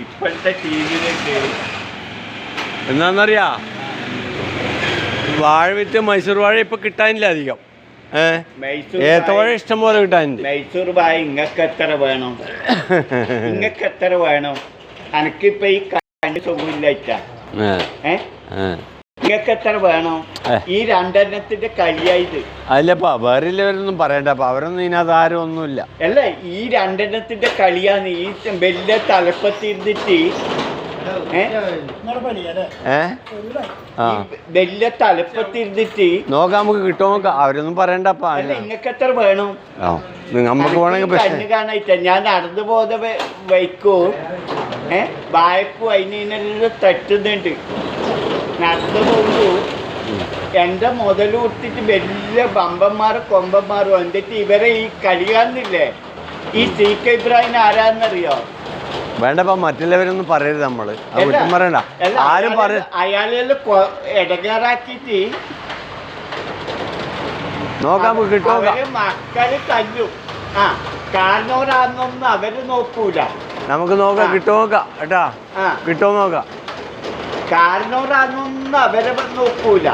ഇപ്പോഴത്തെ ടീമിലേക്ക് എന്താണെന്നറിയാ, വാഴ വിത്ത് മൈസൂർ വാഴ ഇപ്പൊ കിട്ടാനില്ല അധികം. ഏത്തവാഴ ഇഷ്ടം പോലെ കിട്ടാനുണ്ട്. മൈസൂർ വാഴ ഇങ്ങക്ക് എത്ര വേണം? ഇങ്ങക്ക് എത്ര വേണം? അനക്കിപ്പോ ഈ കണ്ണു സുഖമില്ല. ഇങ്ങക്ക് എത്ര വേണം? ഈ രണ്ടെണ്ണത്തിന്റെ കളിയായത് അല്ലപ്പാ, വേറെ ഇല്ലവരൊന്നും പറയണ്ട. അപ്പൊ അവരൊന്നും ഇതിനകത്ത് ആരും ഒന്നുമില്ല. അല്ല, ഈ രണ്ടെണ്ണത്തിന്റെ കളിയാണ്. ഈ വലിയ തലപ്പത്തിരുന്നിട്ട് വലിയ തലപ്പത്തിരുന്നിട്ട് നോക്കാം, നമുക്ക് കിട്ടുമോ നോക്കാം. അവരൊന്നും പറയണ്ടപ്പാ. നിങ്ങക്ക് എത്ര വേണം? നമുക്ക് കണ്ണ് കാണായിട്ട ഞാൻ നടന്നു പോകുന്ന വൈക്കോ വായക്കും അതിനെല്ലാം തട്ടുന്നുണ്ട്. നടന്നു പോകുമ്പോ എന്റെ മുതൽ കൊടുത്തിട്ട് വലിയ ബമ്പന്മാരും കൊമ്പന്മാരും എന്നിട്ട് ഇവരെ ഈ കളി കാണുന്നില്ലേ? ഈ സി കെ ഇബ്രാഹിം ആരാന്നറിയോ? വേണ്ടപ്പാ, മറ്റുള്ളവരൊന്നും പറയരുത്. നമ്മള് കുറ്റം പറയണ്ട. ആരും അയാളെല്ലാം ഇടങ്ങേറാക്കിട്ട് നോക്കാം, കിട്ടുമോ? മക്കള് തല്ലും. കാരണവരാന്നൊന്നും അവര് നോക്കൂല. നമുക്ക് നോക്കാം, കിട്ടുമോ നോക്കാം. കേട്ടാ, കിട്ടുമോ നോക്കാം. കാരണവരാന്നൊന്നും അവരെ നോക്കൂല.